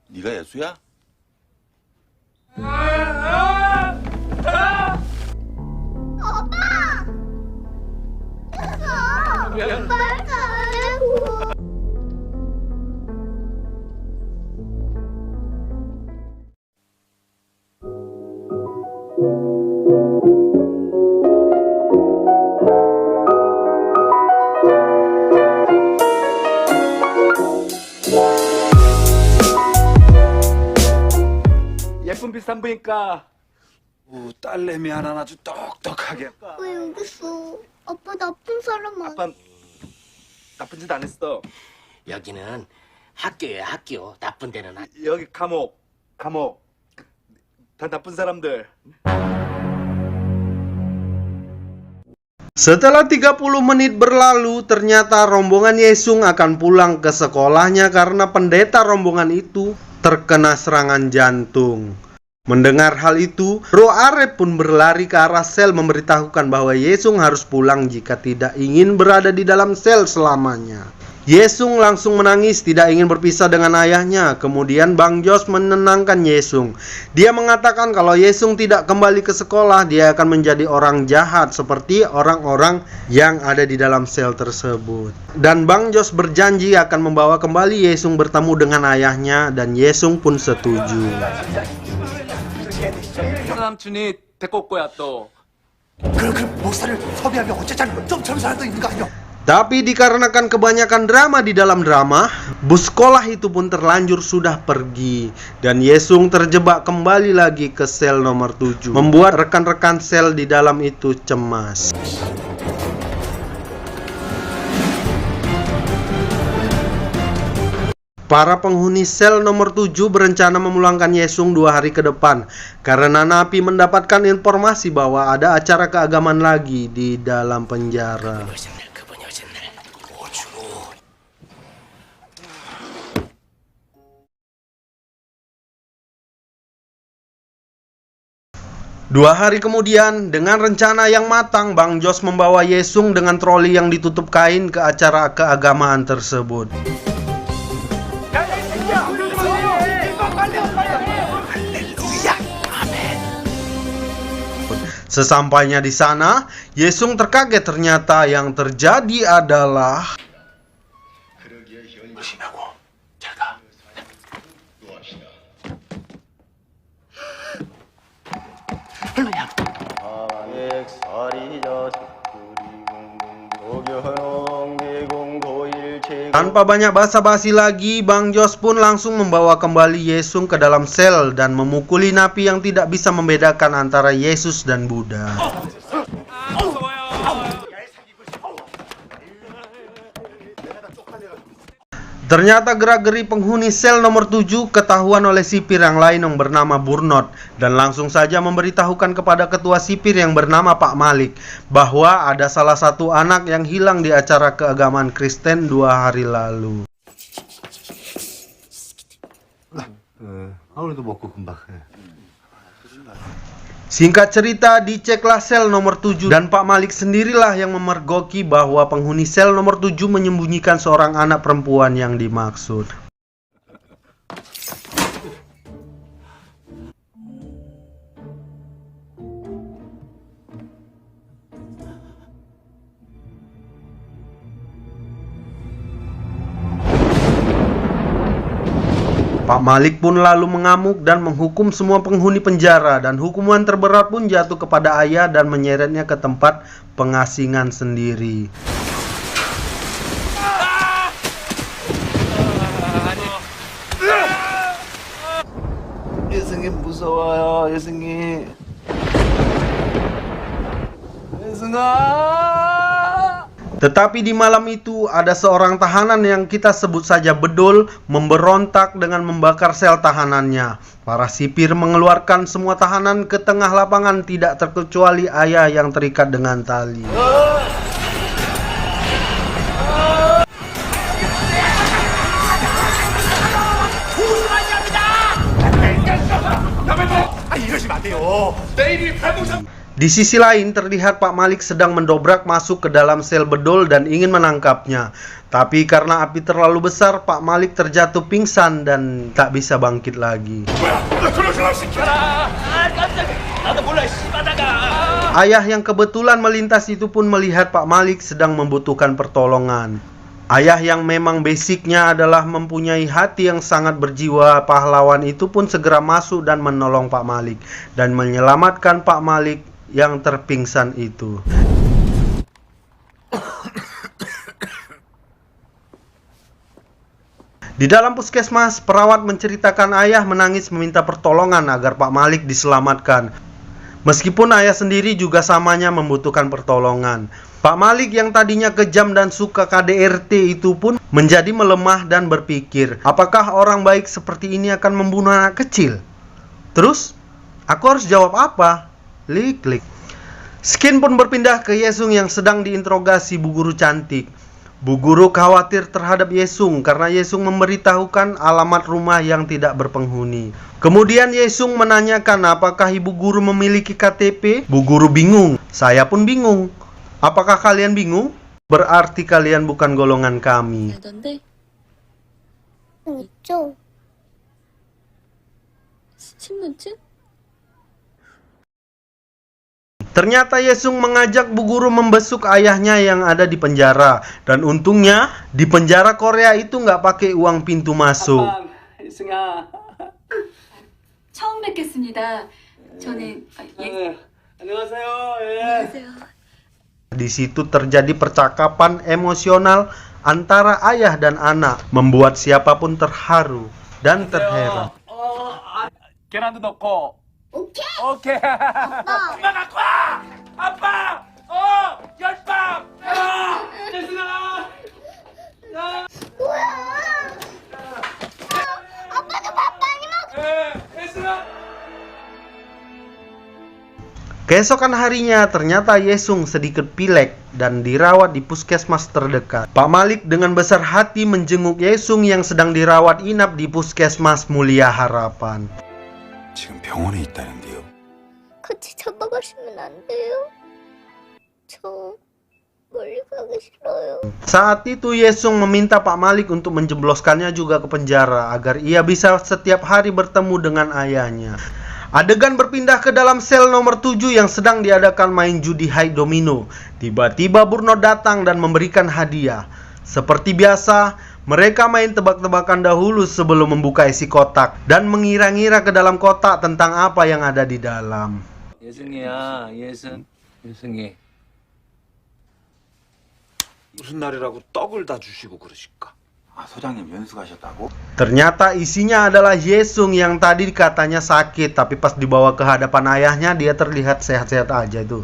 네가 예수야? 예쁜 비싼 부니까 딸내미 하나 아주 똑똑하게. 왜 여기 있어? 아빠 나쁜 사람 아니야? 아빠 나쁜 짓 안 했어. 여기는 학교야, 학교. 나쁜 데는 여기 감옥. 다 나쁜 사람들. Setelah 30 menit berlalu, ternyata rombongan Yesung akan pulang ke sekolahnya karena pendeta rombongan itu terkena serangan jantung. Mendengar hal itu, Roh Arep pun berlari ke arah sel memberitahukan bahwa Yesung harus pulang jika tidak ingin berada di dalam sel selamanya. Yesung langsung menangis, tidak ingin berpisah dengan ayahnya. Kemudian Bang Jos menenangkan Yesung. Dia mengatakan kalau Yesung tidak kembali ke sekolah, dia akan menjadi orang jahat seperti orang-orang yang ada di dalam sel tersebut. Dan Bang Jos berjanji akan membawa kembali Yesung bertemu dengan ayahnya, dan Yesung pun setuju. 삼촌이 데리고 올 거야 또. 그 목사를 섭외하면 어쩌자는 거? 좀 점수라도 있는 거 아니야? Tapi dikarenakan kebanyakan drama di dalam drama, bus sekolah itu pun terlanjur sudah pergi. Dan Yesung terjebak kembali lagi ke sel nomor 7, membuat rekan-rekan sel di dalam itu cemas. Para penghuni sel nomor 7 berencana memulangkan Yesung 2 hari ke depan karena Napi mendapatkan informasi bahwa ada acara keagamaan lagi di dalam penjara. 그분이 오셨네. Dua hari kemudian, dengan rencana yang matang, Bang Jos membawa Yesung dengan troli yang ditutup kain ke acara keagamaan tersebut. Sesampainya di sana, Yesung terkaget ternyata yang terjadi adalah 무심하고 잘 가. tanpa banyak basa-basi lagi, Bang Jos pun langsung membawa kembali Yesung ke dalam sel dan memukuli napi yang tidak bisa membedakan antara Yesus dan Buddha. Ternyata gerak-geri penghuni sel nomor 7 ketahuan oleh sipir yang lain yang bernama Burnot, dan langsung saja memberitahukan kepada ketua sipir yang bernama Pak Malik bahwa ada salah satu anak yang hilang di acara keagamaan Kristen 2 hari lalu. 아무래도 먹고 금방 해. Singkat cerita, diceklah sel nomor 7 dan Pak Malik sendirilah yang memergoki bahwa penghuni sel nomor 7 menyembunyikan seorang anak perempuan yang dimaksud. Pak Malik pun lalu mengamuk dan menghukum semua penghuni penjara, dan hukuman terberat pun jatuh kepada ayah dan menyeretnya ke tempat pengasingan sendiri. 예승이 무서워요, 예승이. 예승아. Tetapi di malam itu ada seorang tahanan yang kita sebut saja Bedul memberontak dengan membakar sel tahanannya. Para sipir mengeluarkan semua tahanan ke tengah lapangan, tidak terkecuali ayah yang terikat dengan tali. Di sisi lain terlihat Pak Malik sedang mendobrak masuk ke dalam sel bedol dan ingin menangkapnya. Tapi karena api terlalu besar, Pak Malik terjatuh pingsan dan tak bisa bangkit lagi. Ayah yang kebetulan melintas itu pun melihat Pak Malik sedang membutuhkan pertolongan. Ayah yang memang basicnya adalah mempunyai hati yang sangat berjiwa pahlawan itu pun segera masuk dan menolong Pak Malik dan menyelamatkan Pak Malik yang terpingsan itu. Di dalam puskesmas, perawat menceritakan ayah menangis meminta pertolongan agar Pak Malik diselamatkan. Meskipun ayah sendiri juga samanya membutuhkan pertolongan. Pak Malik yang tadinya kejam dan suka KDRT itu pun menjadi melemah dan berpikir, apakah orang baik seperti ini akan membunuh anak kecil? Terus, aku harus jawab apa? Klik. Skin pun berpindah ke Yesung yang sedang diinterogasi Bu Guru cantik. Bu Guru khawatir terhadap Yesung karena Yesung memberitahukan alamat rumah yang tidak berpenghuni. Kemudian Yesung menanyakan apakah Ibu Guru memiliki KTP. Bu Guru bingung, saya pun bingung. Apakah kalian bingung? Berarti kalian bukan golongan kami. 있죠? 신분증? Ternyata Yesung mengajak Bu Guru membesuk ayahnya yang ada di penjara. Dan untungnya di penjara Korea itu nggak pakai uang pintu masuk. 처음 뵙겠습니다. 저는 안녕하세요. 안녕하세요. Di situ terjadi percakapan emosional antara ayah dan anak, membuat siapapun terharu dan terheran. 계란도 넣고. 오케이. 오케이. 아빠. 엄마 갖고 와. 아빠. 열밥. 예순아. 뭐야? 아빠도 밥 많이 먹어. 예순아. Keesokan harinya ternyata Yesung sedikit pilek dan dirawat di puskesmas terdekat. Pak Malik dengan besar hati menjenguk Yesung yang sedang dirawat inap di puskesmas Mulia Harapan. 지금 병원에 있다는데요. 같이 잡아가시면 안 돼요? 저 멀리 가기 싫어요. Saat itu Yesung meminta Pak Malik untuk menjebloskannya juga ke penjara agar ia bisa setiap hari bertemu dengan ayahnya. Adegan berpindah ke dalam sel nomor 7 yang sedang diadakan main judi high domino. Tiba-tiba Burno datang dan memberikan hadiah. Seperti biasa, mereka main tebak-tebakan dahulu sebelum membuka isi kotak dan mengira-ngira ke dalam kotak tentang apa yang ada di dalam. 예승이야, 예승이. 무슨 날이라고 떡을 다 주시고 그러실까? 아, 소장님 연수가셨다고? Ternyata isinya adalah Yesung yang tadi katanya sakit, tapi pas dibawa ke hadapan ayahnya dia terlihat sehat-sehat aja tuh.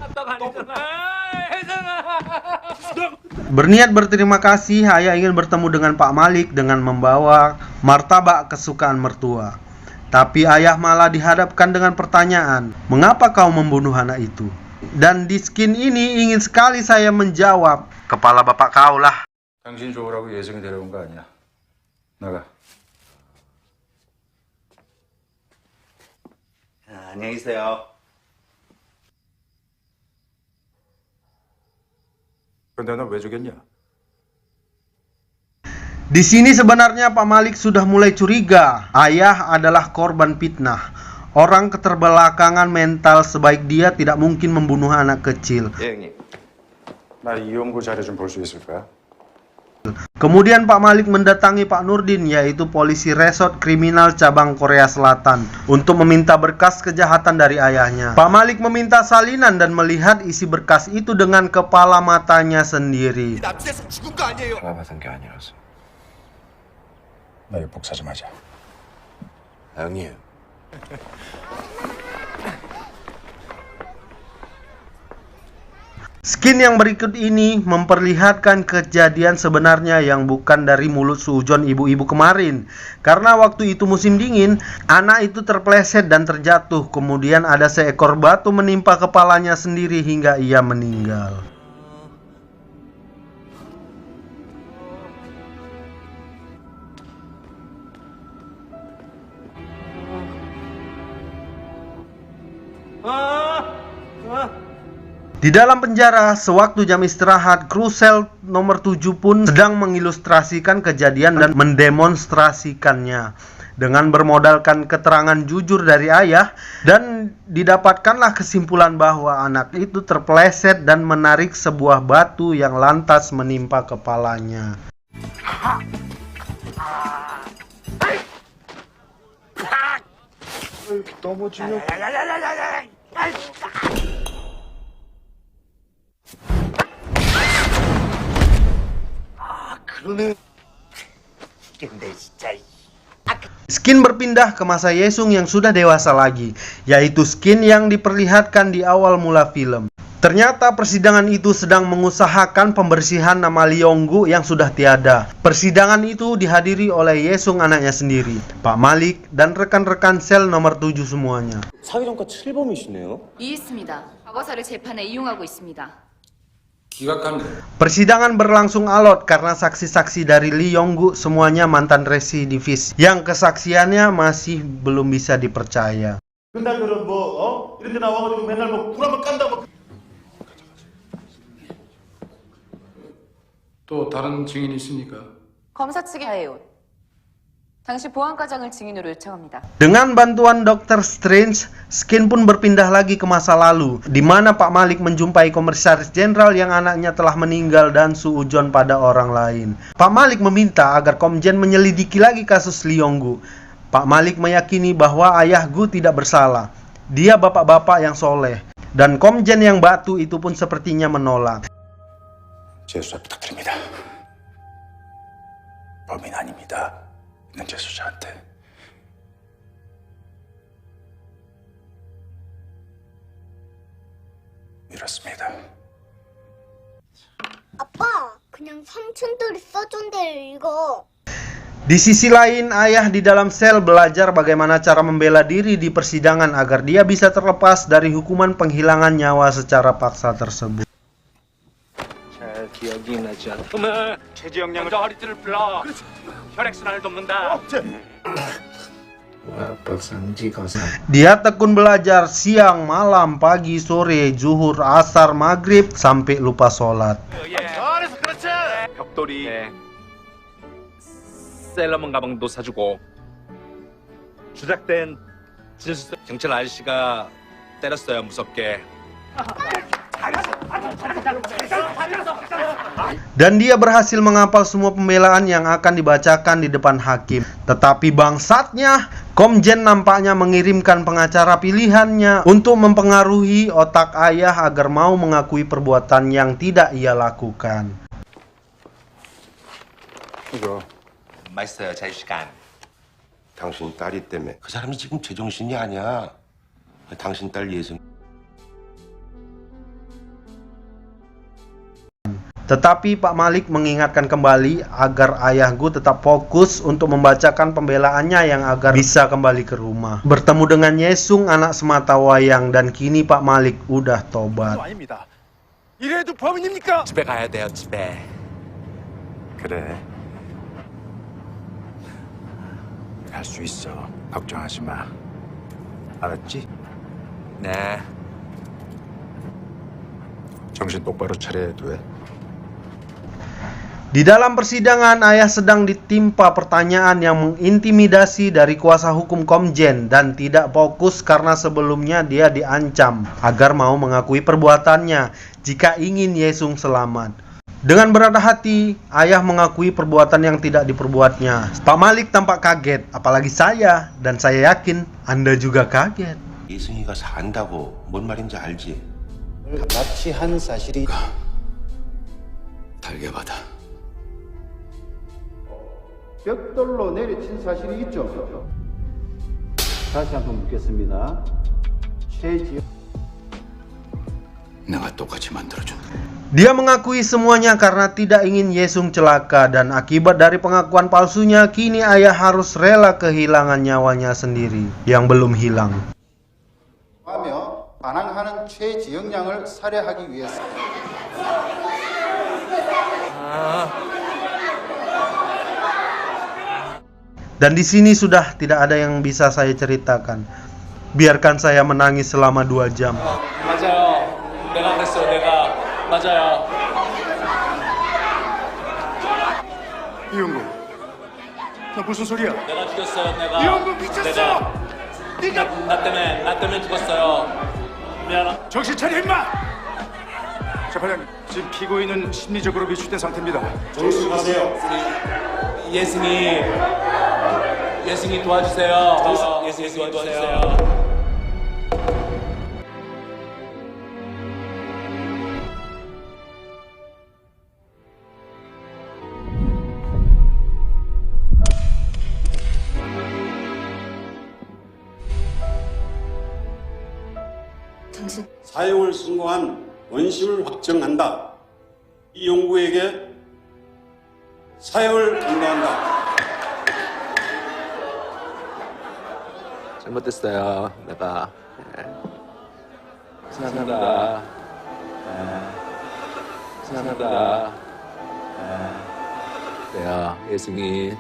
Berniat berterima kasih, ayah ingin bertemu dengan Pak Malik dengan membawa martabak kesukaan mertua. Tapi ayah malah dihadapkan dengan pertanyaan, mengapa kau membunuh anak itu? Dan di skin ini ingin sekali saya menjawab, kepala bapak kau lah. 당신 좋으라고 예정이 데려온 거 아니야. 나가. 안녕히 계세요. 근데 너 왜 죽였냐? Di sini sebenarnya Pak Malik sudah mulai curiga. Ayah adalah korban fitnah. Orang keterbelakangan mental sebaik dia tidak mungkin membunuh anak kecil. 예, 형님. 나 이용구 자료 좀 볼 수 있을까? Kemudian Pak Malik mendatangi Pak Nurdin, yaitu polisi resort kriminal cabang Korea Selatan, untuk meminta berkas kejahatan dari ayahnya. Pak Malik meminta salinan dan melihat isi berkas itu dengan kepala matanya sendiri. 납치해서 죽은 거 아니에요? 전화 받은 게 아니라서. 나 이거 복사 좀 하자. 형님. Skin yang berikut ini memperlihatkan kejadian sebenarnya yang bukan dari mulut suujon ibu-ibu kemarin. Karena waktu itu musim dingin, anak itu terpleset dan terjatuh. Kemudian ada seekor batu menimpa kepalanya sendiri hingga ia meninggal. Di dalam penjara, sewaktu jam istirahat, kru sel nomor 7 pun sedang mengilustrasikan kejadian dan mendemonstrasikannya dengan bermodalkan keterangan jujur dari ayah, dan didapatkanlah kesimpulan bahwa anak itu terpeleset dan menarik sebuah batu yang lantas menimpa kepalanya. Skin berpindah ke masa Yesung yang sudah dewasa lagi, yaitu skin yang diperlihatkan di awal mula film. Ternyata persidangan itu sedang mengusahakan pembersihan nama Lee Yong-gu yang sudah tiada. Persidangan itu dihadiri oleh Yesung anaknya sendiri, Pak Malik, dan rekan-rekan sel nomor 7 semuanya. 사기동가 7범이시네요. 이해했습니다. 과거사를 재판에 이용하고 있습니다. Persidangan berlangsung alot karena saksi-saksi dari Lee Yong-gu semuanya mantan residivis yang kesaksiannya masih belum bisa dipercaya. 또 다른 증인이 있습니까? 검사 측의 하에요. 당시 보안과장을 증인으로 요청합니다. Dengan bantuan Dr. Strange, Skin pun berpindah lagi ke masa lalu, di mana Pak Malik menjumpai Komisaris Jenderal yang anaknya telah meninggal dan suujon pada orang lain. Pak Malik meminta agar Komjen menyelidiki lagi kasus Lee Yong-gu. Pak Malik meyakini bahwa ayah Gu tidak bersalah. Dia bapak-bapak yang soleh. Dan Komjen yang batu itu pun sepertinya menolak. 재수사 부탁드립니다. 범인 아닙니다. 있는 재수자한테. 이렇습니다. 아빠, 그냥 삼촌들이 써준 대로 읽어. Di sisi lain, ayah di dalam sel belajar bagaimana cara membela diri di persidangan agar dia bisa terlepas dari hukuman penghilangan nyawa secara paksa tersebut. 기억이 나지 않으면 최지영양을 먼저 허리띠를 풀러. 혈액순환을 돕는다. Dia tekun belajar siang, malam, pagi, sore, zuhur, asar, maghrib, sampai lupa sholat. 벽돌이 셀러문 가방도 사주고 주작된 진수 경찰 아저씨가 때렸어요 무섭게. Dan dia berhasil menghafal semua pembelaan yang akan dibacakan di depan hakim. Tetapi bangsatnya, Komjen nampaknya mengirimkan pengacara pilihannya untuk mempengaruhi otak ayah agar mau mengakui perbuatan yang tidak ia lakukan. 이거 맛있어요, 자유시간. 당신 딸이 때문에 그 사람이 지금 제정신이 아니야. 당신 딸 예승. Tetapi Pak Malik mengingatkan kembali agar ayah Gu tetap fokus untuk membacakan pembelaannya yang agar bisa kembali ke rumah. Bertemu dengan Yesung, anak semata wayang, dan kini Pak Malik udah tobat. 아닙니다. 이래도 범인입니까? 집에 가야 돼요 집에. 그래. 갈 수 있어. 걱정하지 마. 알았지? 네. 정신 똑바로 차려야 돼. Di dalam persidangan, ayah sedang ditimpa pertanyaan yang mengintimidasi dari kuasa hukum Komjen dan tidak fokus karena sebelumnya dia diancam agar mau mengakui perbuatannya jika ingin Yesung selamat. Dengan berat hati, ayah mengakui perbuatan yang tidak diperbuatnya. Pak Malik tampak kaget, apalagi saya, dan saya yakin Anda juga kaget. 예승이가 산다고 뭔 말인지 알지? 납치한 사실이 달게 받아. 벽돌로 내리친 사실이 있죠. 다시 한번 묻겠습니다. 최지영 내가 똑같이 만들어준다. Dia mengakui semuanya karena tidak ingin Yesung celaka, dan akibat dari pengakuan palsunya, kini ayah harus rela kehilangan nyawanya sendiri yang belum hilang. 하며 반항하는 최지영 양을 살해하기 위해서. Dan di sini sudah tidak ada yang bisa saya ceritakan. Biarkan saya menangis selama 2 jam. 맞아요. 내가 그랬어요. 내가. 맞아요. 이용구, 너 무슨 소리야? 내가 죽였어요. 내가. 이용구 미쳤어! 네가 나 때문에 죽었어요. 미안하. 정신 차려 임마! 재판장님, 지금 피고인은 심리적으로 위축된 상태입니다. 예승이 도와주세요. 예승이 도와주세요. 당신 사형을 선고한 원심을 확정한다. 이용구에게 사형을 선고한다. 잘못됐어요. 내가. 죄송합니다. 죄송합니다. 그래요, 예승이.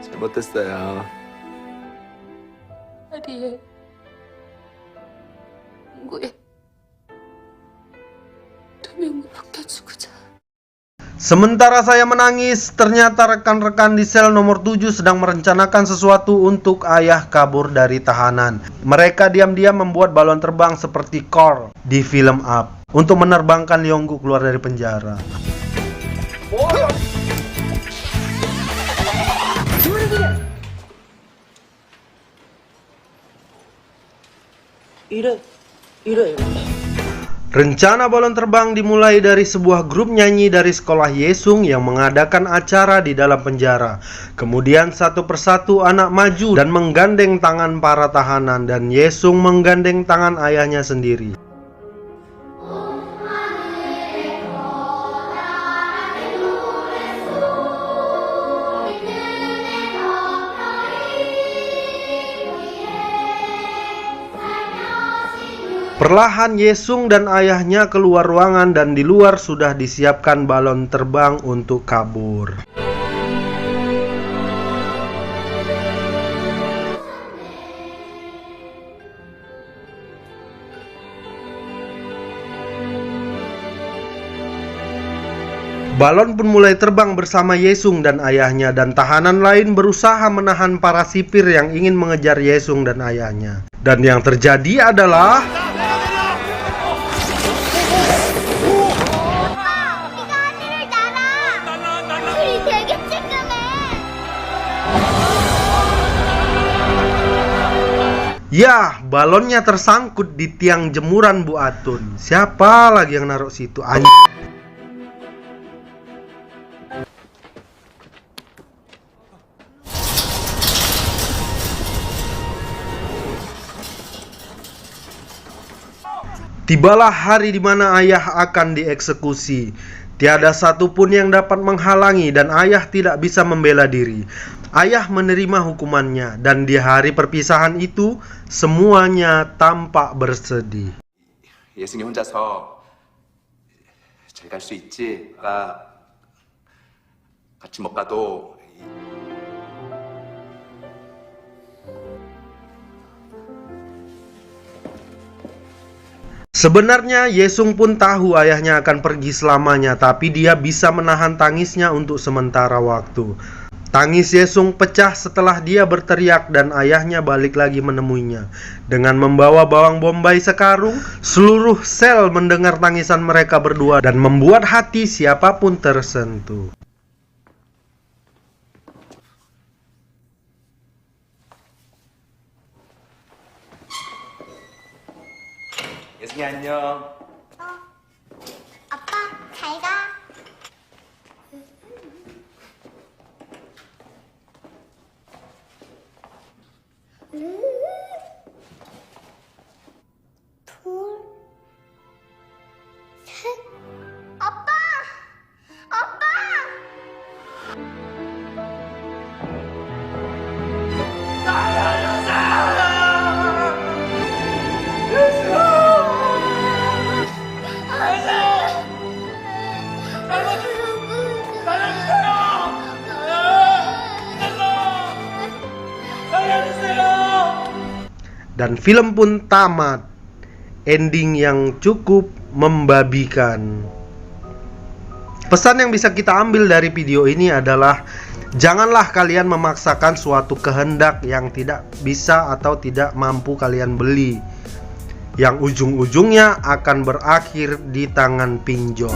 잘못됐어요. 다리에 gue demi membakar 자. Sementara saya menangis, ternyata rekan-rekan di sel nomor 7 sedang merencanakan sesuatu untuk ayah kabur dari tahanan. Mereka diam-diam membuat balon terbang seperti Carl di film Up untuk menerbangkan Yonggu keluar dari penjara. Rencana balon terbang dimulai dari sebuah grup nyanyi dari sekolah Yesung yang mengadakan acara di dalam penjara. Kemudian satu persatu anak maju dan menggandeng tangan para tahanan, dan Yesung menggandeng tangan ayahnya sendiri. Perlahan Yesung dan ayahnya keluar ruangan, dan di luar sudah disiapkan balon terbang untuk kabur. Balon pun mulai terbang bersama Yesung dan ayahnya, dan tahanan lain berusaha menahan para sipir yang ingin mengejar Yesung dan ayahnya. Dan yang terjadi adalah ya, balonnya tersangkut di tiang jemuran Bu Atun. Siapa lagi yang naruh situ? Tibalah hari di mana ayah akan dieksekusi. Tiada satupun yang dapat menghalangi, dan ayah tidak bisa membela diri. Ayah menerima hukumannya, dan di hari perpisahan itu semuanya tampak bersedih. 예승이 혼자서 잘 갈 수 있지? 같이 못 가도 Sebenarnya Yesung pun tahu ayahnya akan pergi selamanya, tapi dia bisa menahan tangisnya untuk sementara waktu. Tangis Yesung pecah setelah dia berteriak dan ayahnya balik lagi menemuinya. Dengan membawa bawang bombay sekarung, seluruh sel mendengar tangisan mereka berdua dan membuat hati siapapun tersentuh. 예승이 안녕. 아빠, 잘 가. 둘, 셋. 아빠! 아빠! Dan film pun tamat. ending yang cukup membabikan. Pesan yang bisa kita ambil dari video ini adalah janganlah kalian memaksakan suatu kehendak yang tidak bisa atau tidak mampu kalian beli, yang ujung-ujungnya akan berakhir di tangan pinjol.